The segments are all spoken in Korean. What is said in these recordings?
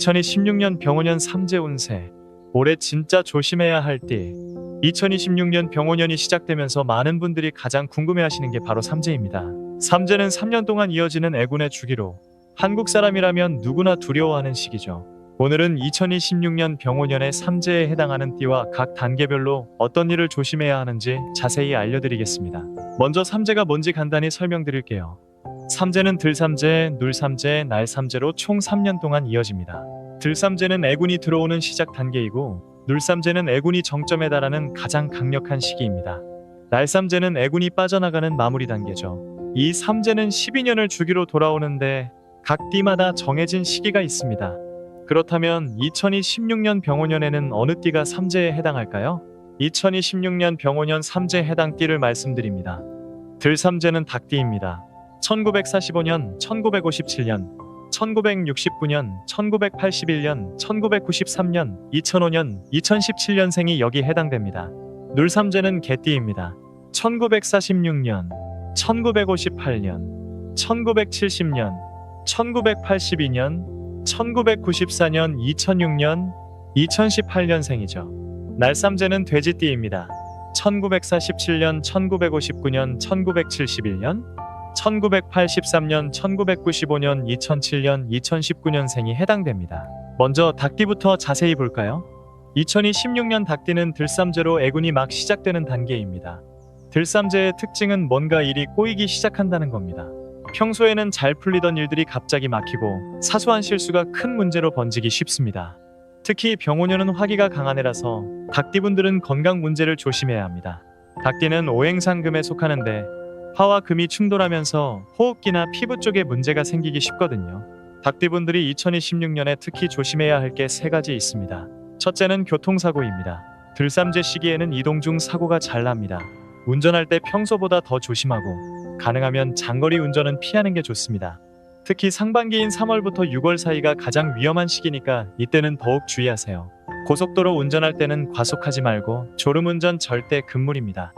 2026년 병오년 삼재 운세. 올해 진짜 조심해야 할 띠. 2026년 병오년이 시작되면서 많은 분들이 가장 궁금해하시는 게 바로 삼재입니다. 삼재는 3년 동안 이어지는 애군의 주기로 한국 사람이라면 누구나 두려워하는 시기죠. 오늘은 2026년 병오년의 삼재에 해당하는 띠와 각 단계별로 어떤 일을 조심해야 하는지 자세히 알려드리겠습니다. 먼저 삼재가 뭔지 간단히 설명드릴게요. 삼재는 들삼재, 눌삼재, 날삼재로 총 3년 동안 이어집니다. 들삼재는 애군이 들어오는 시작 단계이고 눌삼재는 애군이 정점에 달하는 가장 강력한 시기입니다. 날삼재는 애군이 빠져나가는 마무리 단계죠. 이 삼재는 12년을 주기로 돌아오는데 각 띠마다 정해진 시기가 있습니다. 그렇다면 2026년 병오년에는 어느 띠가 삼재에 해당할까요? 2026년 병오년 삼재 해당 띠를 말씀드립니다. 들삼재는 닭띠입니다. 1945년, 1957년, 1969년, 1981년, 1993년, 2005년, 2017년생이 여기 해당됩니다. 눌삼재는 개띠입니다. 1946년, 1958년, 1970년, 1982년, 1994년, 2006년, 2018년생이죠. 날삼재는 돼지띠입니다. 1947년, 1959년, 1971년, 1983년, 1995년, 2007년, 2019년생이 해당됩니다. 먼저 닭띠부터 자세히 볼까요? 2026년 닭띠는 들삼재로 애군이 막 시작되는 단계입니다. 들삼재의 특징은 뭔가 일이 꼬이기 시작한다는 겁니다. 평소에는 잘 풀리던 일들이 갑자기 막히고 사소한 실수가 큰 문제로 번지기 쉽습니다. 특히 병오년은 화기가 강한 해라서 닭띠분들은 건강 문제를 조심해야 합니다. 닭띠는 오행상금에 속하는데 화와 금이 충돌하면서 호흡기나 피부 쪽에 문제가 생기기 쉽거든요. 닭띠분들이 2026년에 특히 조심해야 할 게 3가지 있습니다. 첫째는 교통사고입니다. 들삼재 시기에는 이동 중 사고가 잘 납니다. 운전할 때 평소보다 더 조심하고 가능하면 장거리 운전은 피하는 게 좋습니다. 특히 상반기인 3월부터 6월 사이가 가장 위험한 시기니까 이때는 더욱 주의하세요. 고속도로 운전할 때는 과속하지 말고 졸음운전 절대 금물입니다.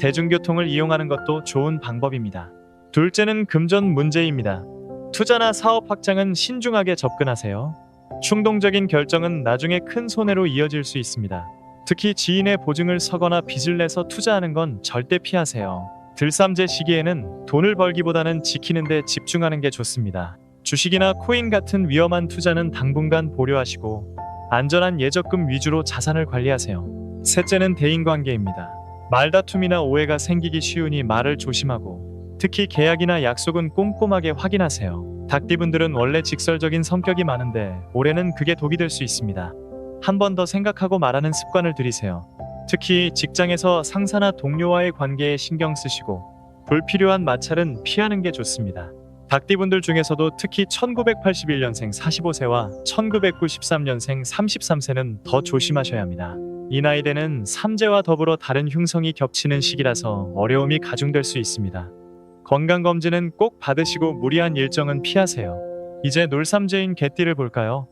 대중교통을 이용하는 것도 좋은 방법입니다. 둘째는 금전 문제입니다. 투자나 사업 확장은 신중하게 접근하세요. 충동적인 결정은 나중에 큰 손해로 이어질 수 있습니다. 특히 지인의 보증을 서거나 빚을 내서 투자하는 건 절대 피하세요. 들삼재 시기에는 돈을 벌기보다는 지키는 데 집중하는 게 좋습니다. 주식이나 코인 같은 위험한 투자는 당분간 보류하시고 안전한 예적금 위주로 자산을 관리하세요. 셋째는 대인관계입니다. 말다툼이나 오해가 생기기 쉬우니 말을 조심하고 특히 계약이나 약속은 꼼꼼하게 확인하세요. 닭띠분들은 원래 직설적인 성격이 많은데 올해는 그게 독이 될 수 있습니다. 한 번 더 생각하고 말하는 습관을 들이세요. 특히 직장에서 상사나 동료와의 관계에 신경 쓰시고 불필요한 마찰은 피하는 게 좋습니다. 닭띠분들 중에서도 특히 1981년생 45세와 1993년생 33세는 더 조심하셔야 합니다. 이 나이대는 삼재와 더불어 다른 흉성이 겹치는 시기라서 어려움이 가중될 수 있습니다. 건강검진은 꼭 받으시고 무리한 일정은 피하세요. 이제 놀삼재인 개띠를 볼까요?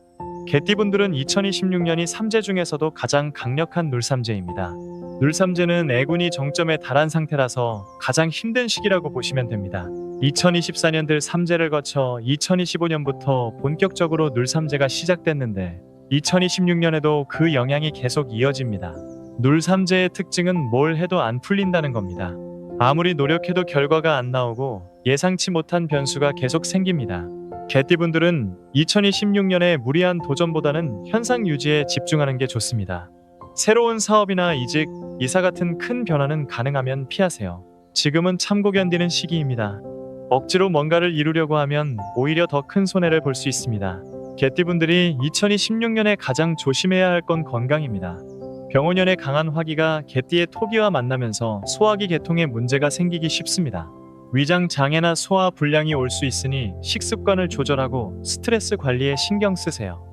개띠분들은 2026년이 삼재 중에서도 가장 강력한 놀삼재입니다. 놀삼재는 애군이 정점에 달한 상태라서 가장 힘든 시기라고 보시면 됩니다. 2024년들 삼재를 거쳐 2025년부터 본격적으로 놀삼재가 시작됐는데 2026년에도 그 영향이 계속 이어집니다. 눌삼재의 특징은 뭘 해도 안 풀린다는 겁니다. 아무리 노력해도 결과가 안 나오고 예상치 못한 변수가 계속 생깁니다. 개띠분들은 2026년에 무리한 도전보다는 현상 유지에 집중하는 게 좋습니다. 새로운 사업이나 이직, 이사 같은 큰 변화는 가능하면 피하세요. 지금은 참고 견디는 시기입니다. 억지로 뭔가를 이루려고 하면 오히려 더 큰 손해를 볼 수 있습니다. 개띠분들이 2026년에 가장 조심해야 할 건 건강입니다. 병오년의 강한 화기가 개띠의 토기와 만나면서 소화기 계통에 문제가 생기기 쉽습니다. 위장 장애나 소화 불량이 올 수 있으니 식습관을 조절하고 스트레스 관리에 신경 쓰세요.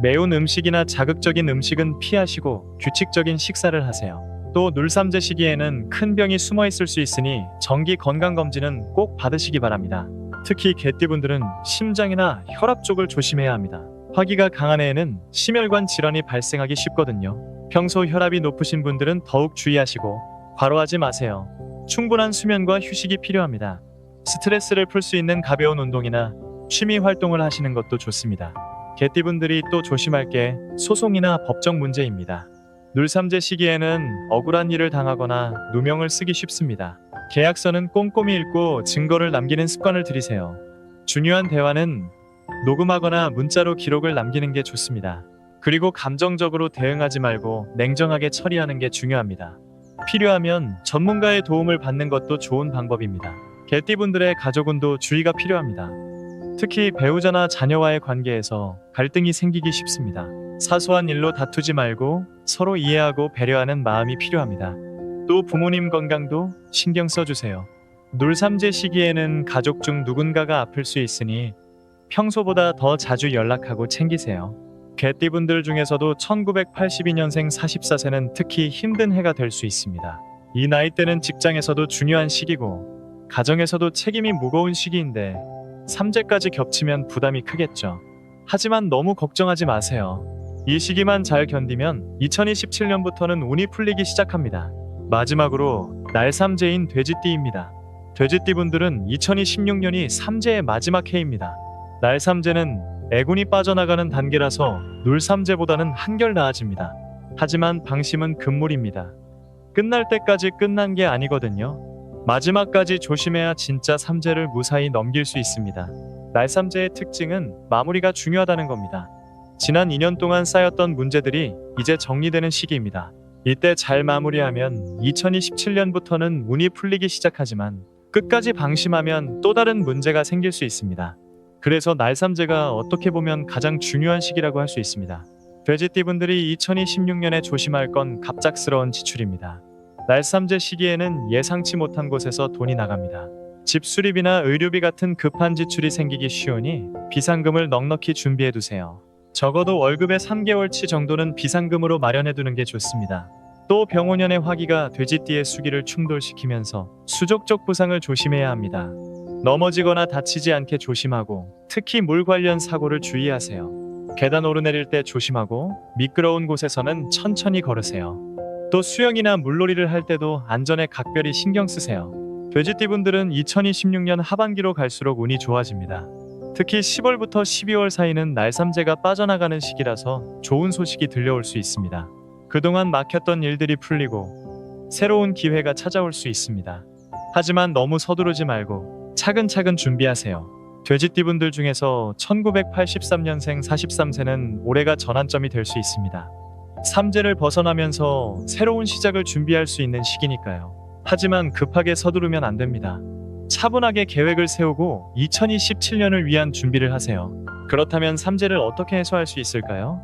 매운 음식이나 자극적인 음식은 피하시고 규칙적인 식사를 하세요. 또 눌삼재 시기에는 큰 병이 숨어 있을 수 있으니 정기 건강검진은 꼭 받으시기 바랍니다. 특히 개띠분들은 심장이나 혈압 쪽을 조심해야 합니다. 화기가 강한 해에는 심혈관 질환이 발생하기 쉽거든요. 평소 혈압이 높으신 분들은 더욱 주의하시고 과로하지 마세요. 충분한 수면과 휴식이 필요합니다. 스트레스를 풀 수 있는 가벼운 운동이나 취미 활동을 하시는 것도 좋습니다. 개띠분들이 또 조심할 게 소송이나 법적 문제입니다. 눌삼재 시기에는 억울한 일을 당하거나 누명을 쓰기 쉽습니다. 계약서는 꼼꼼히 읽고 증거를 남기는 습관을 들이세요. 중요한 대화는 녹음하거나 문자로 기록을 남기는 게 좋습니다. 그리고 감정적으로 대응하지 말고 냉정하게 처리하는 게 중요합니다. 필요하면 전문가의 도움을 받는 것도 좋은 방법입니다. 개띠분들의 가족운도 주의가 필요합니다. 특히 배우자나 자녀와의 관계에서 갈등이 생기기 쉽습니다. 사소한 일로 다투지 말고 서로 이해하고 배려하는 마음이 필요합니다. 또 부모님 건강도 신경 써주세요. 눌삼재 시기에는 가족 중 누군가가 아플 수 있으니 평소보다 더 자주 연락하고 챙기세요. 개띠분들 중에서도 1982년생 44세는 특히 힘든 해가 될 수 있습니다. 이 나이 때는 직장에서도 중요한 시기고 가정에서도 책임이 무거운 시기인데 삼재까지 겹치면 부담이 크겠죠. 하지만 너무 걱정하지 마세요. 이 시기만 잘 견디면 2027년부터는 운이 풀리기 시작합니다. 마지막으로 날삼재인 돼지띠입니다. 돼지띠분들은 2026년이 삼재의 마지막 해입니다. 날삼재는 애군이 빠져나가는 단계라서 눌삼재보다는 한결 나아집니다. 하지만 방심은 금물입니다. 끝날 때까지 끝난 게 아니거든요. 마지막까지 조심해야 진짜 삼재를 무사히 넘길 수 있습니다. 날삼재의 특징은 마무리가 중요하다는 겁니다. 지난 2년 동안 쌓였던 문제들이 이제 정리되는 시기입니다. 이때 잘 마무리하면 2027년부터는 운이 풀리기 시작하지만 끝까지 방심하면 또 다른 문제가 생길 수 있습니다. 그래서 날삼재가 어떻게 보면 가장 중요한 시기라고 할 수 있습니다. 돼지띠분들이 2026년에 조심할 건 갑작스러운 지출입니다. 날삼재 시기에는 예상치 못한 곳에서 돈이 나갑니다. 집 수리비나 의료비 같은 급한 지출이 생기기 쉬우니 비상금을 넉넉히 준비해두세요. 적어도 월급의 3개월치 정도는 비상금으로 마련해두는 게 좋습니다. 또 병원연의 화기가 돼지띠의 수기를 충돌시키면서 수족적 부상을 조심해야 합니다. 넘어지거나 다치지 않게 조심하고 특히 물 관련 사고를 주의하세요. 계단 오르내릴 때 조심하고 미끄러운 곳에서는 천천히 걸으세요. 또 수영이나 물놀이를 할 때도 안전에 각별히 신경 쓰세요. 돼지띠분들은 2026년 하반기로 갈수록 운이 좋아집니다. 특히 10월부터 12월 사이는 날삼재가 빠져나가는 시기라서 좋은 소식이 들려올 수 있습니다. 그동안 막혔던 일들이 풀리고 새로운 기회가 찾아올 수 있습니다. 하지만 너무 서두르지 말고 차근차근 준비하세요. 돼지띠분들 중에서 1983년생 43세는 올해가 전환점이 될 수 있습니다. 삼재를 벗어나면서 새로운 시작을 준비할 수 있는 시기니까요. 하지만 급하게 서두르면 안 됩니다. 차분하게 계획을 세우고 2027년을 위한 준비를 하세요. 그렇다면 삼재를 어떻게 해소할 수 있을까요?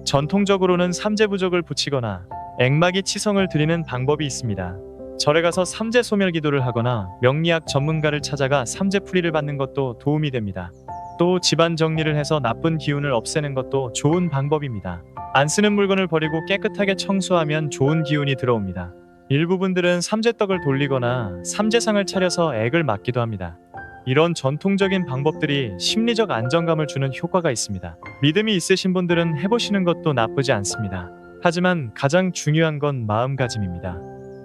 전통적으로는 삼재 부적을 붙이거나 액마기 치성을 드리는 방법이 있습니다. 절에 가서 삼재 소멸 기도를 하거나 명리학 전문가를 찾아가 삼재 풀이를 받는 것도 도움이 됩니다. 또 집안 정리를 해서 나쁜 기운을 없애는 것도 좋은 방법입니다. 안 쓰는 물건을 버리고 깨끗하게 청소하면 좋은 기운이 들어옵니다. 일부분들은 삼재떡을 돌리거나 삼재상을 차려서 액을 맞기도 합니다. 이런 전통적인 방법들이 심리적 안정감을 주는 효과가 있습니다. 믿음이 있으신 분들은 해보시는 것도 나쁘지 않습니다. 하지만 가장 중요한 건 마음가짐입니다.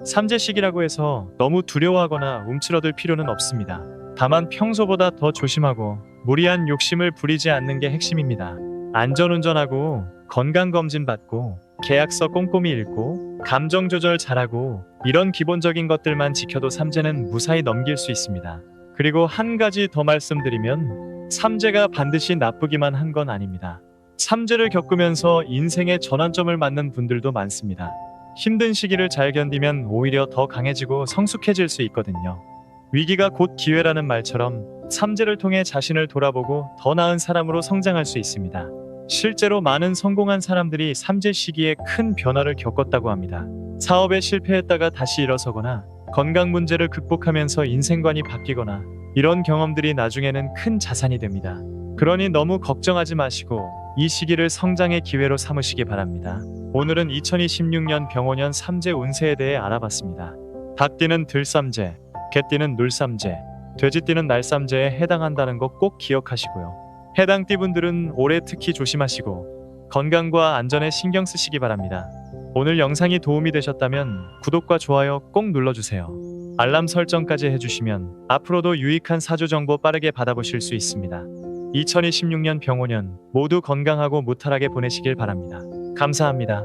삼재시기라고 해서 너무 두려워하거나 움츠러들 필요는 없습니다. 다만 평소보다 더 조심하고 무리한 욕심을 부리지 않는 게 핵심입니다. 안전운전하고 건강검진 받고 계약서 꼼꼼히 읽고 감정 조절 잘하고 이런 기본적인 것들만 지켜도 삼재는 무사히 넘길 수 있습니다. 그리고 한 가지 더 말씀드리면 삼재가 반드시 나쁘기만 한 건 아닙니다. 삼재를 겪으면서 인생의 전환점을 맞는 분들도 많습니다. 힘든 시기를 잘 견디면 오히려 더 강해지고 성숙해질 수 있거든요. 위기가 곧 기회라는 말처럼 삼재를 통해 자신을 돌아보고 더 나은 사람으로 성장할 수 있습니다. 실제로 많은 성공한 사람들이 삼재 시기에 큰 변화를 겪었다고 합니다. 사업에 실패했다가 다시 일어서거나 건강 문제를 극복하면서 인생관이 바뀌거나 이런 경험들이 나중에는 큰 자산이 됩니다. 그러니 너무 걱정하지 마시고 이 시기를 성장의 기회로 삼으시기 바랍니다. 오늘은 2026년 병원연 삼재 운세에 대해 알아봤습니다. 닭띠는 들삼재, 개띠는 눌삼재, 돼지띠는 날삼재에 해당한다는 거 꼭 기억하시고요. 해당 띠분들은 올해 특히 조심하시고 건강과 안전에 신경 쓰시기 바랍니다. 오늘 영상이 도움이 되셨다면 구독과 좋아요 꼭 눌러주세요. 알람 설정까지 해주시면 앞으로도 유익한 사주 정보 빠르게 받아보실 수 있습니다. 2026년 병오년 모두 건강하고 무탈하게 보내시길 바랍니다. 감사합니다.